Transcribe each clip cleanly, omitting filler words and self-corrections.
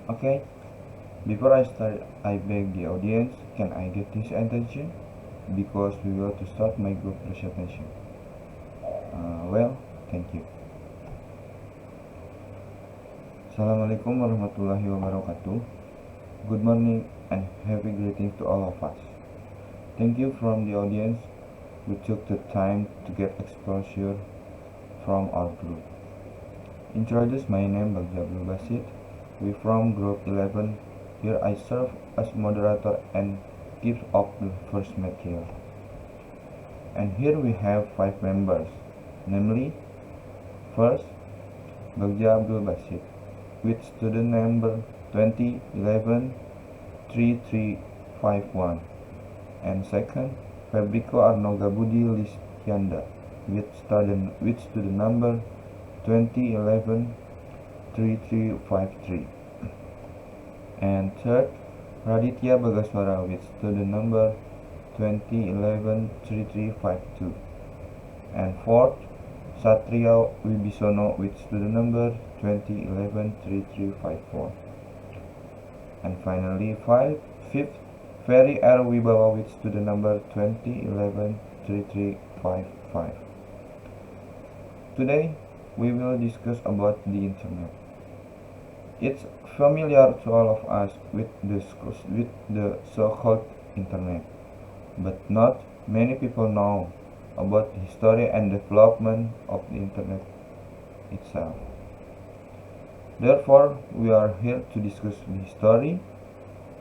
Okay, before I start, I beg the audience, can I get this attention? Because we will to start my group presentation. Well, thank you. Assalamualaikum warahmatullahi wabarakatuh. Good morning and happy greetings to all of us. Thank you from the audience who took the time to get exposure from our group. Introduce my name Bagja Abdul Basit. We from group 11. Here I serve as moderator and give up the first material. And here we have 5 members, namely, first, Bagja Abdul Basit, with student number 2011-3351, and second, Fabrico Arnoga Budi Listianda, with student number 2011-3353, and third, Raditya Bagaswara with student number 2011-3352, and fourth, Satria Wibisono with student number 2011-3354, and finally fifth, Ferry R. Wibawa with student number 2011-3355. Today, we will discuss about the internet. It's familiar to all of us with the so-called internet, but not many people know about the history and development of the internet itself. Therefore, we are here to discuss the history,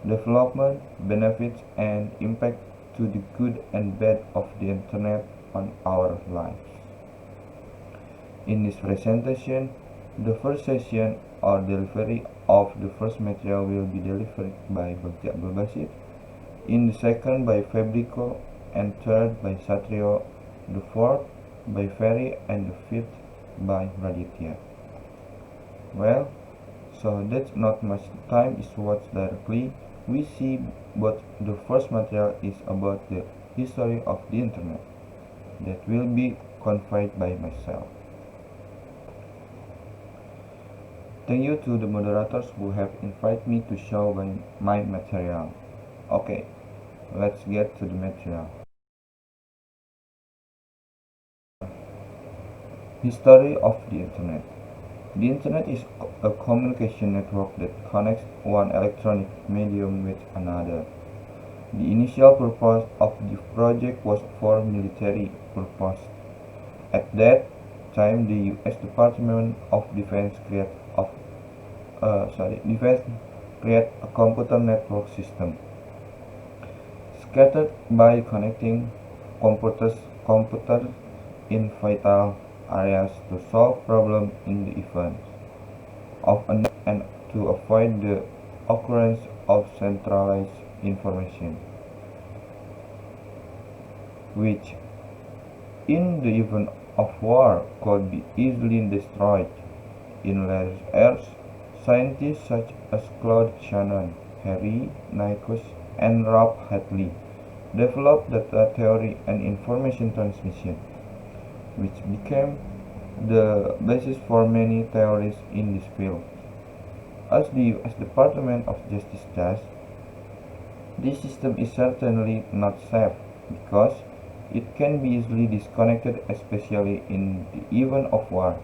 development, benefits, and impact to the good and bad of the internet on our lives. In this presentation, the first session or delivery of the first material will be delivered by Bagja Abdul Basit, in the second by Fabrico, and third by Satrio, the fourth by Ferry, and the fifth by Raditya. Well, so that's not much time is watched directly. We see but the first material is about the history of the internet that will be conveyed by myself. Thank you to the moderators who have invited me to show my material. Okay, let's get to the material. History of the Internet. The Internet is a communication network that connects one electronic medium with another. The initial purpose of the project was for military purpose. At that time, the U.S. Department of Defense created a computer network system scattered by connecting computers in vital areas to solve problems in the event of a network and to avoid the occurrence of centralized information, which in the event of war could be easily destroyed. In later years, scientists such as Claude Shannon, Harry Nyquist, and Rob Hadley developed data theory and information transmission, which became the basis for many theories in this field. As the U.S. Department of Justice does, this system is certainly not safe because it can be easily disconnected, especially in the event of war.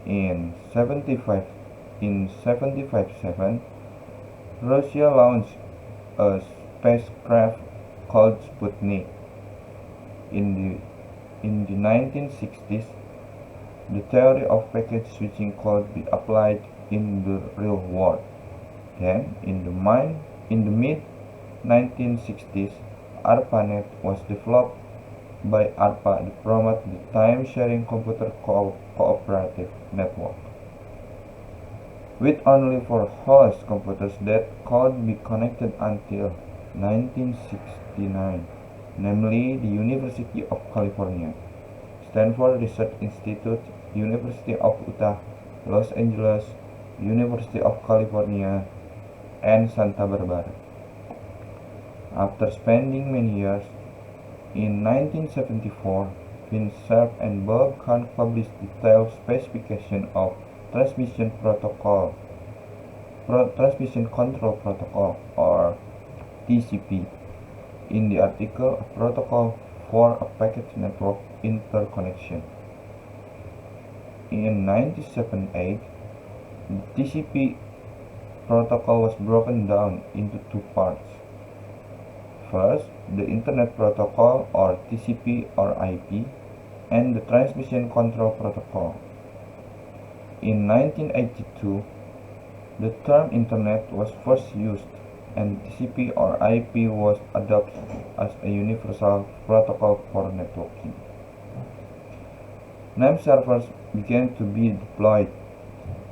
In 757, Russia launched a spacecraft called Sputnik. In the 1960s, the theory of packet switching could be applied in the real world. Then, in the mid-1960s, ARPANET was developed by ARPA to promote the time-sharing computer cooperative network, with only 4 host computers that could be connected until 1969, namely the University of California, Stanford Research Institute, University of Utah, Los Angeles, University of California, and Santa Barbara. After spending many years, in 1974, Vint Cerf and Bob Kahn published detailed specification of transmission protocol Transmission Control Protocol, or TCP. In the article, a protocol for a packet network interconnection. In 1978, the TCP protocol was broken down into two parts. First, the Internet Protocol, or TCP or IP, and the Transmission Control Protocol. In 1982, the term Internet was first used, and TCP or IP was adopted as a universal protocol for networking. Name servers began to be deployed,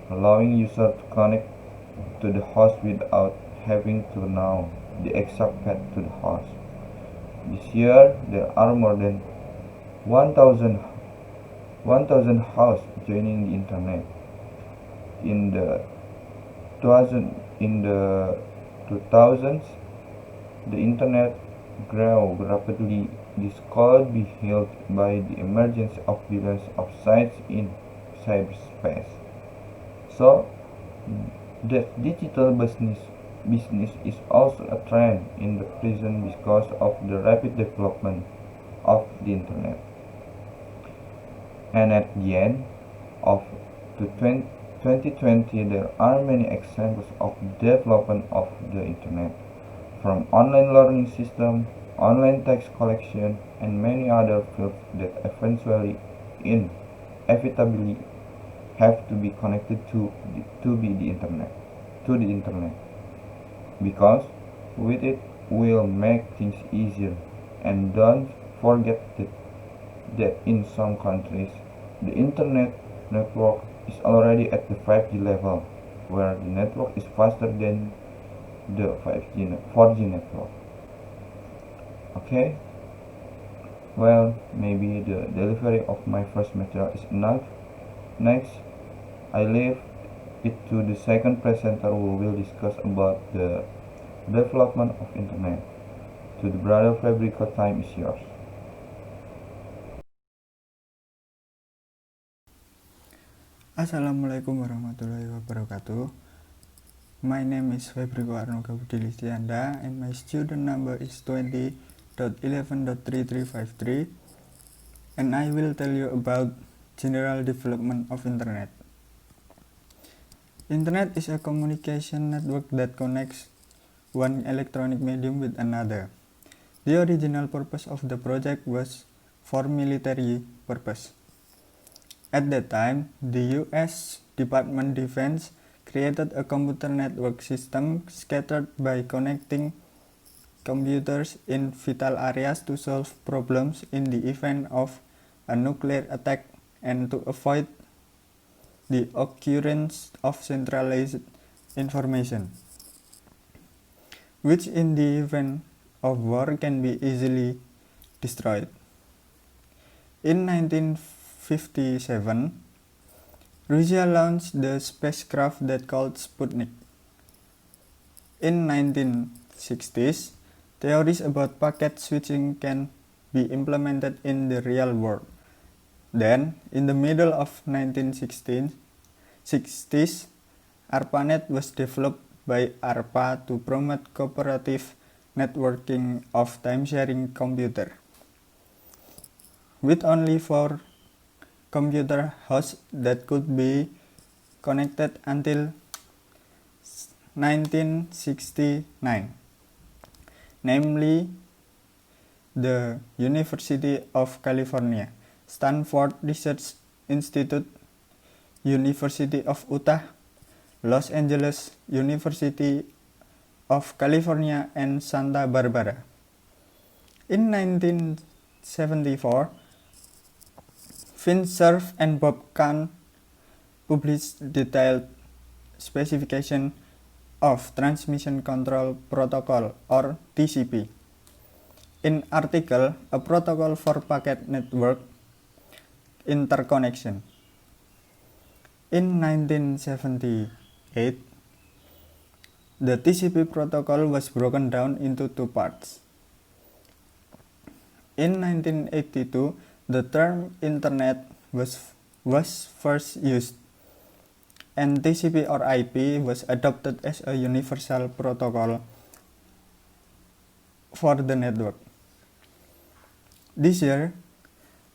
allowing users to connect to the host without having to know the exact path to the host. This year, there are more than 1,000 hosts joining the Internet. In the 2000s, the Internet grew rapidly. This could be helped by the emergence of billions of sites in cyberspace. So, the digital business is also a trend in the present because of the rapid development of the Internet. And at the end of the 2020, there are many examples of development of the Internet, from online learning system, online text collection, and many other fields that eventually, inevitably, have to be connected to the internet, because with it will make things easier. And don't forget that in some countries the internet network is already at the 5G level, where the network is faster than the 4G network. Okay, well, maybe the delivery of my first material is enough. Next, I leave it to the second presenter who will discuss about the development of internet. To the brother Fabrico, time is yours. Assalamualaikum warahmatullahi wabarakatuh. My name is Fabrico Arnoga Budilistianda and my student number is 20.11.3353, and I will tell you about general development of Internet. Internet is a communication network that connects one electronic medium with another. The original purpose of the project was for military purpose. At that time, the U.S. Department of Defense created a computer network system scattered by connecting computers in vital areas to solve problems in the event of a nuclear attack and to avoid the occurrence of centralized information, which in the event of war can be easily destroyed. In 1957, Russia launched the spacecraft that called Sputnik. In 1960s, theories about packet switching can be implemented in the real world. Then, in the middle of 1960s, ARPANET was developed by ARPA to promote cooperative networking of time-sharing computer. With only 4 computer hosts that could be connected until 1969, namely the University of California, Stanford Research Institute, University of Utah, Los Angeles University of California, and Santa Barbara. In 1974, Vint Cerf and Bob Kahn published detailed specification of Transmission Control Protocol, or TCP. In article, a protocol for packet network interconnection. In 1978, the TCP protocol was broken down into 2 parts. In 1982, the term Internet was first used. and TCP or IP was adopted as a universal protocol for the network. This year,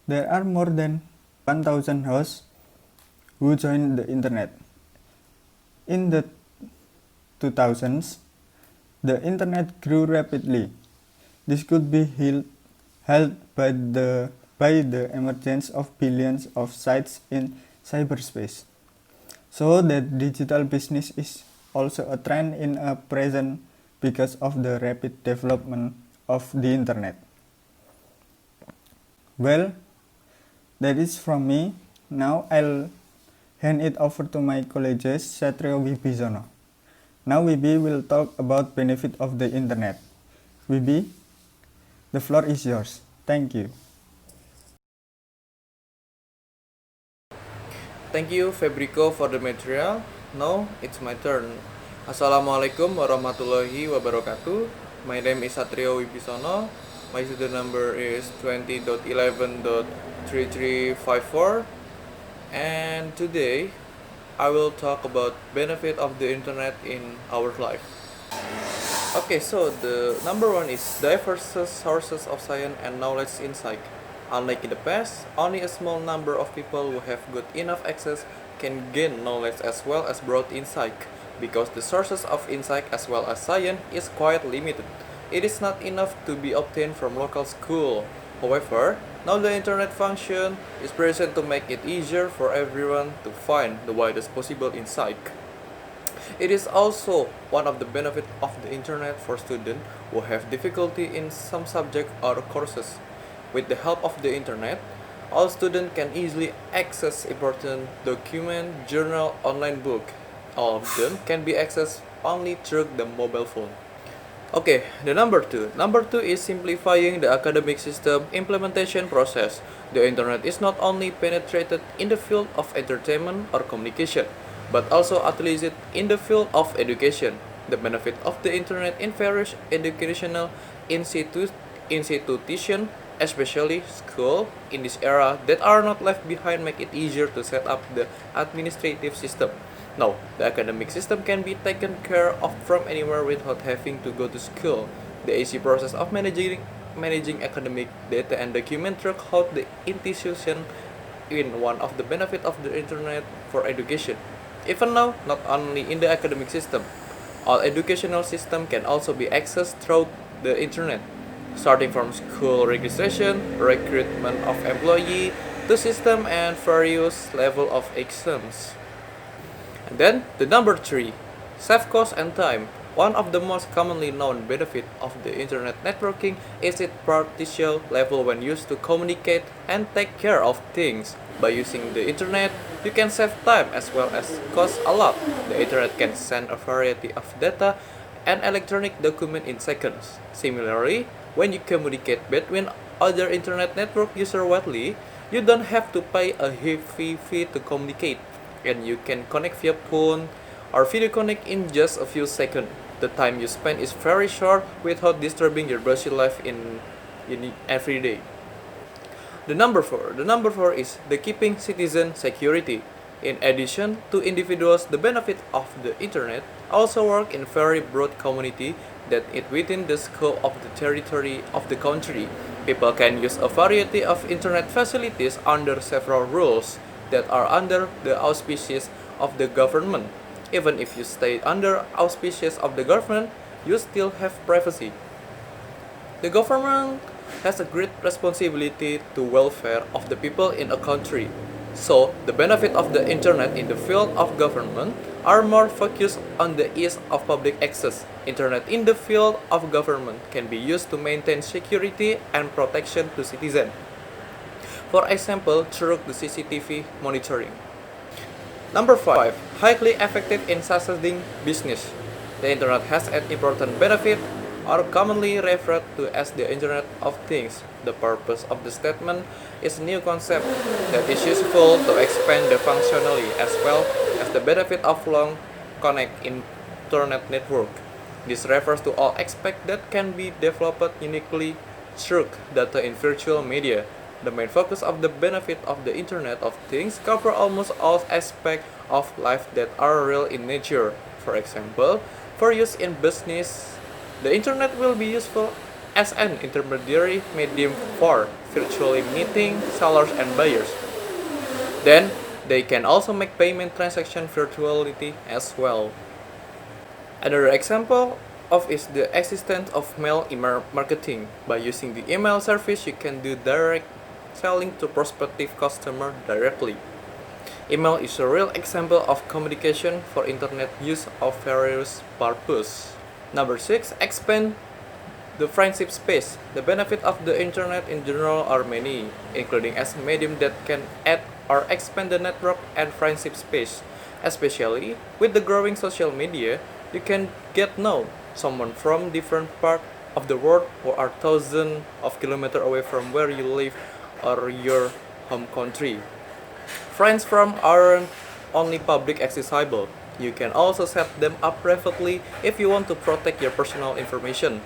there are more than 1,000 hosts who joined the internet. In the 2000s, the internet grew rapidly. This could be helped by the emergence of billions of sites in cyberspace. So that digital business is also a trend in a present because of the rapid development of the internet. Well, that is from me. Now I'll hand it over to my colleague Satrio Wibisono. Now Wibi will talk about benefit of the internet. Wibi, the floor is yours. Thank you. Thank you Fabrico for the material. Now it's my turn. Assalamualaikum warahmatullahi wabarakatuh. My name is Satrio Wibisono. My student number is 20.11.3354. And today I will talk about benefit of the internet in our life. Okay, so the number one is diverse sources of science and knowledge insight. Unlike in the past, only a small number of people who have good enough access can gain knowledge as well as broad insight, because the sources of insight as well as science is quite limited. It is not enough to be obtained from local school. However, now the internet function is present to make it easier for everyone to find the widest possible insight. It is also one of the benefits of the internet for students who have difficulty in some subject or courses. With the help of the internet, all students can easily access important document, journal, online book. All of them can be accessed only through the mobile phone. Okay, the number two. Number two is simplifying the academic system implementation process. The internet is not only penetrated in the field of entertainment or communication, but also utilized in the field of education. The benefit of the internet in various educational institutions, especially school in this era that are not left behind, make it easier to set up the administrative system. Now, the academic system can be taken care of from anywhere without having to go to school. The easy process of managing academic data and document throughout the institution in one of the benefits of the internet for education. Even now, not only in the academic system, all educational system can also be accessed through the internet, starting from school registration, recruitment of employee, to system and various level of exams. And then the number three, save cost and time. One of the most commonly known benefit of the internet networking is its partial level when used to communicate and take care of things. By using the internet, you can save time as well as cost a lot. The internet can send a variety of data and electronic document in seconds. Similarly, when you communicate between other internet network users widely, you don't have to pay a heavy fee to communicate, and you can connect via phone or video connect in just a few seconds. The time you spend is very short without disturbing your busy life in every day. The number four is the keeping citizen security. In addition to individuals, the benefit of the internet also work in very broad community that it within the scope of the territory of the country. People can use a variety of internet facilities under several rules that are under the auspices of the government. Even if you stay under auspices of the government, you still have privacy. The government has a great responsibility to welfare of the people in a country. So, the benefit of the internet in the field of government are more focused on the ease of public access. Internet in the field of government can be used to maintain security and protection to citizens. For example, through the CCTV monitoring. Number 5. Highly effective in succeeding business. The internet has an important benefit, or commonly referred to as the Internet of Things. The purpose of the statement is a new concept that is useful to expand the functionality as well as the benefit of long connect internet network. This refers to all aspects that can be developed uniquely through data in virtual media. The main focus of the benefit of the Internet of Things cover almost all aspects of life that are real in nature. For example, for use in business, the Internet will be useful as an intermediary medium for virtually meeting sellers and buyers. Then, they can also make payment transaction virtually as well. Another example of is the existence of mail email marketing. By using the email service, you can do direct selling to prospective customer directly. Email is a real example of communication for internet use of various purposes. Number 6, expand the friendship space. The benefit of the internet in general are many, including as a medium that can add or expand the network and friendship space. Especially with the growing social media, you can get know someone from different part of the world who are thousands of kilometers away from where you live or your home country. Friends from aren't only public accessible. You can also set them up privately if you want to protect your personal information.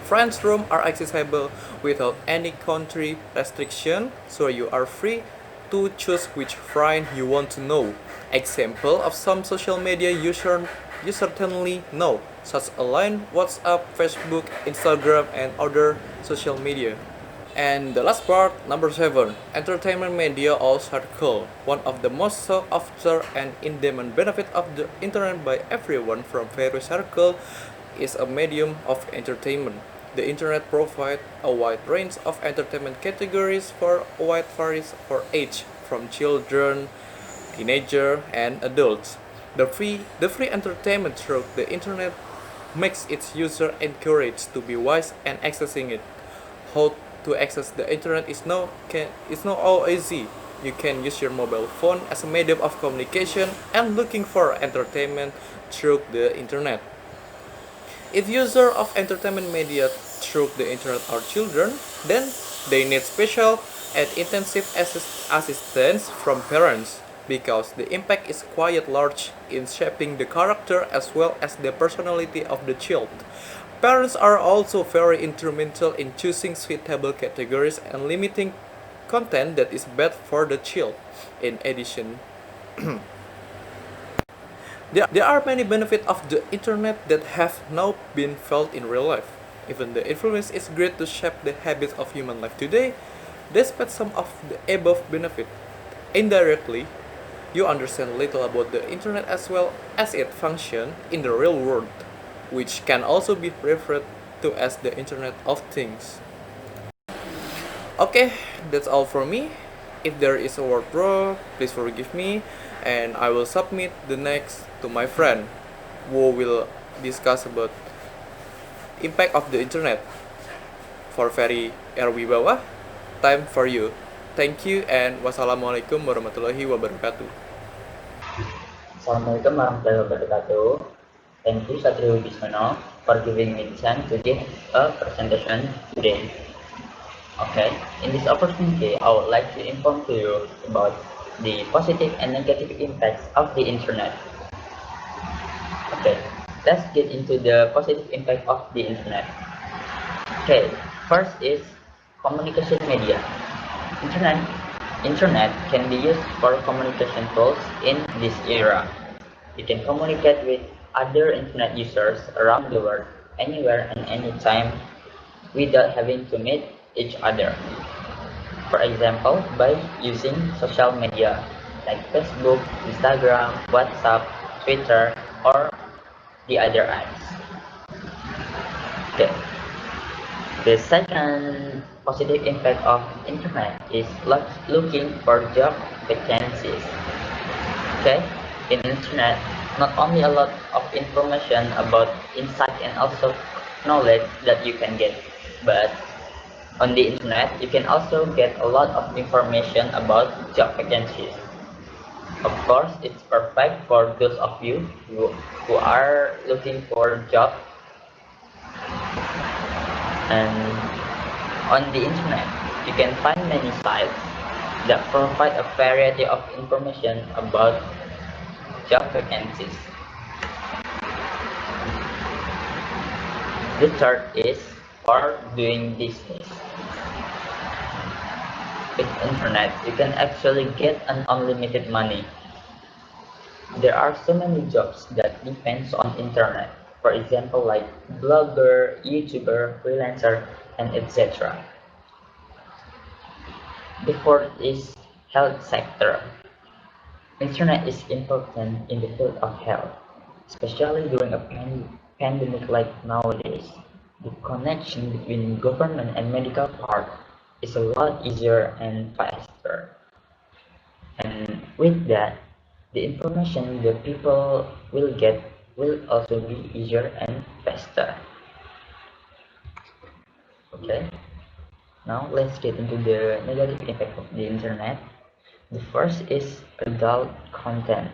Friends' rooms are accessible without any country restriction, so you are free to choose which friend you want to know. Example of some social media you certainly know, such as Line, WhatsApp, Facebook, Instagram, and other social media. And the last part, number 7, entertainment media or circle. One of the most sought after and in-demand benefit of the internet by everyone from various circles is a medium of entertainment. The internet provides a wide range of entertainment categories for a wide variety for age, from children, teenagers, and adults. The free entertainment through the internet makes its user encouraged to be wise and accessing it. How to access the internet is not all easy. You can use your mobile phone as a medium of communication and looking for entertainment through the internet. If users of entertainment media through the internet are children, then they need special and intensive assistance from parents because the impact is quite large in shaping the character as well as the personality of the child. Parents are also very instrumental in choosing suitable categories and limiting content that is bad for the child. In addition, there are many benefits of the internet that have now been felt in real life. Even the influence is great to shape the habits of human life today, despite some of the above benefits. Indirectly, you understand little about the internet as well as it functions in the real world, which can also be referred to as the Internet of Things. Okay, that's all for me. If there is a word wrong, please forgive me, and I will submit the next to my friend, who will discuss about impact of the internet. For Ferry Erwibawa, time for you. Thank you and wassalamualaikum warahmatullahi wabarakatuh. Assalamualaikum warahmatullahi wabarakatuh. Thank you Satrio Bismano for giving me the chance to give a presentation today. Okay, in this opportunity, I would like to inform to you about the positive and negative impacts of the internet. Okay, let's get into the positive impact of the internet. Okay, first is communication media. Internet Internet can be used for communication tools in this era. You can communicate with other internet users around the world, anywhere and anytime, without having to meet each other. For example, by using social media like Facebook, Instagram, WhatsApp, Twitter, or the other apps. Okay. The second positive impact of internet is looking for job vacancies. Okay, in internet, not only a lot of information about insight and also knowledge that you can get, but on the internet you can also get a lot of information about job vacancies. Of course, it's perfect for those of you who are looking for a job. And on the internet, you can find many sites that provide a variety of information about job vacancies. The third is for doing business. internet, you can actually get an unlimited money. There are so many jobs that depends on internet. For example, like blogger, YouTuber, freelancer, and etc. The fourth is health sector. Internet is important in the field of health, especially during a pandemic like nowadays. The connection between government and medical part is a lot easier and faster. And with that, the information the people will get will also be easier and faster. Okay, now let's get into the negative impact of the internet. The first is adult content.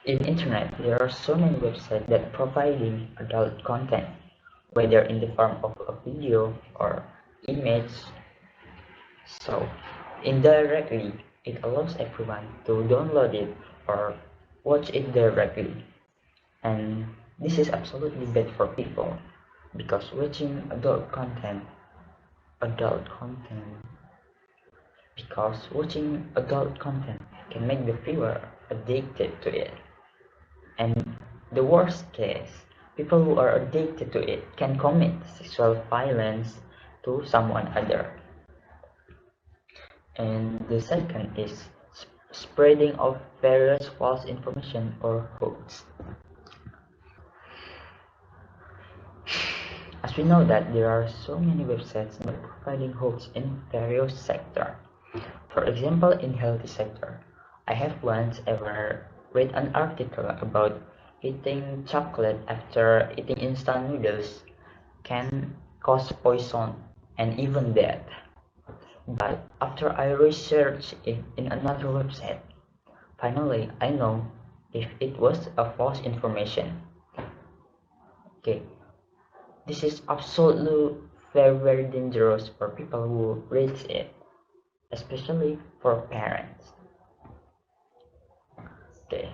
In internet, there are so many websites that providing adult content, whether in the form of a video or image. So, indirectly, it allows everyone to download it or watch it directly. And this is absolutely bad for people because watching adult content, because watching adult content can make the viewer addicted to it. And the worst case, people who are addicted to it can commit sexual violence to someone other. And the second is spreading of various false information or hoax. As we know that there are so many websites that providing hoax in various sectors. For example, in healthy sector, I have once ever read an article about eating chocolate after eating instant noodles can cause poison and even death. But after I researched it in another website, finally I know if it was a false information. Okay, this is absolutely very dangerous for people who reads it, especially for parents. Okay,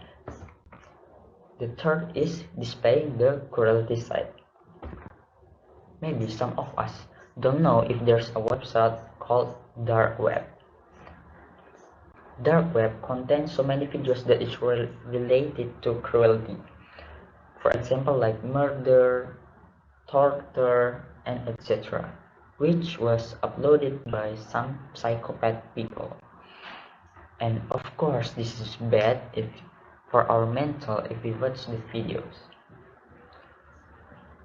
the third is displaying the cruelty side. Maybe some of us don't know if there's a website called dark web. Dark web contains so many videos that is related to cruelty. For example, like murder, torture, and etc., which was uploaded by some psychopath people. And of course, this is bad if for our mental if we watch the videos.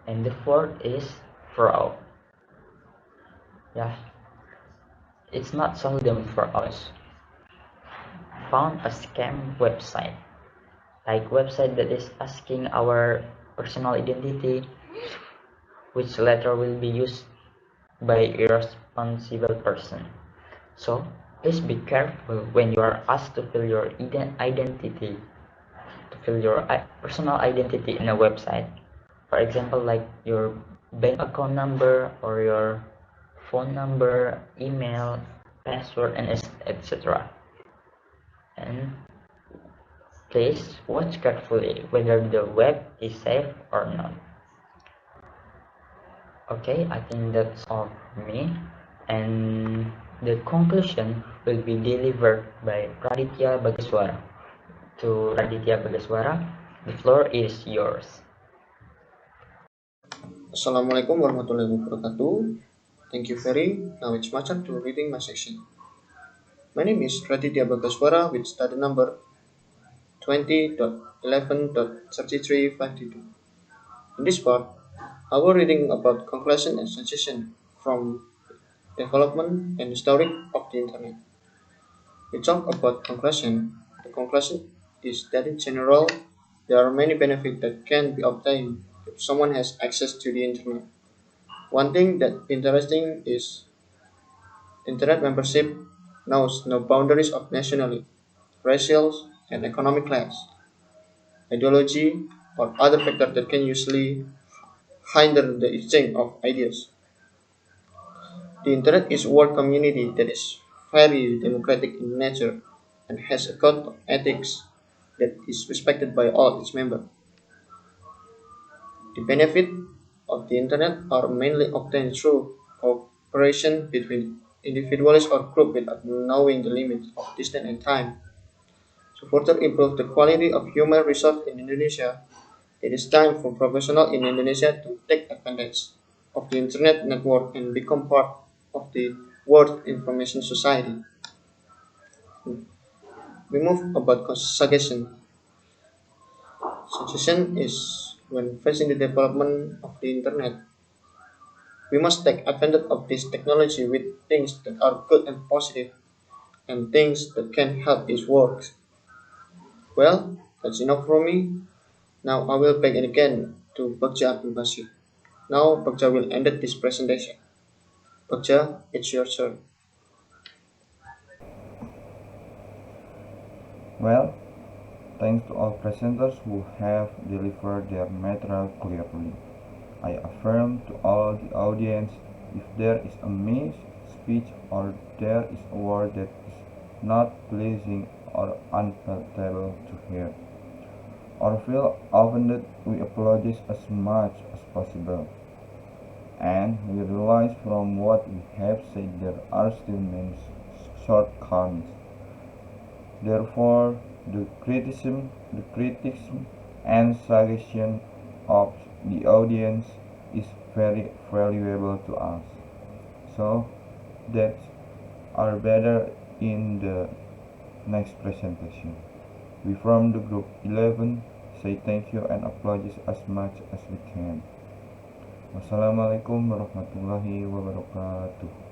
And the fourth is fraud. Yeah, it's not seldom for us found a scam website, like website that is asking our personal identity, which later will be used by irresponsible person. So please be careful when you are asked to fill your identity, to fill your personal identity in a website. For example, like your bank account number or your phone number, email, password, and etc. And please watch carefully whether the web is safe or not. Okay, I think that's all for me. And the conclusion will be delivered by Raditya Bagaswara. To Raditya Bagaswara, the floor is yours. Assalamualaikum warahmatullahi wabarakatuh. Thank you very. Now it's my turn to reading my section. My name is Raditya Bagaswara with study number 20.11.3352. In this part, I will reading about conclusion and suggestion from development and history of the internet. We talk about conclusion. The conclusion is that in general, there are many benefits that can be obtained if someone has access to the internet. One thing that interesting is internet membership knows no boundaries of nationality, racial, and economic class, ideology, or other factors that can usually hinder the exchange of ideas. The internet is a world community that is very democratic in nature and has a code of ethics that is respected by all its members. The benefits of the internet are mainly obtained through cooperation between individuals or groups without knowing the limits of distance and time. To further improve the quality of human resource in Indonesia, it is time for professionals in Indonesia to take advantage of the internet network and become part of the world information society. We move about suggestion. Suggestion is when facing the development of the internet, we must take advantage of this technology with things that are good and positive and things that can help its work. Well, that's enough from me. Now I will back in again to Bagja Abdul Basir. Now Bagja will end this presentation. Bagja, it's your turn. Well, thanks to all presenters who have delivered their material clearly. I affirm to all the audience, if there is a speech or there is a word that is not pleasing or unpalatable to hear, or feel offended, we apologize as much as possible. And we realize from what we have said there are still many shortcomings. Therefore, the criticism and suggestion of the audience is very valuable to us. So that are better in the next presentation. We from the group 11 say thank you and apologize as much as we can. Wassalamualaikum warahmatullahi wabarakatuh.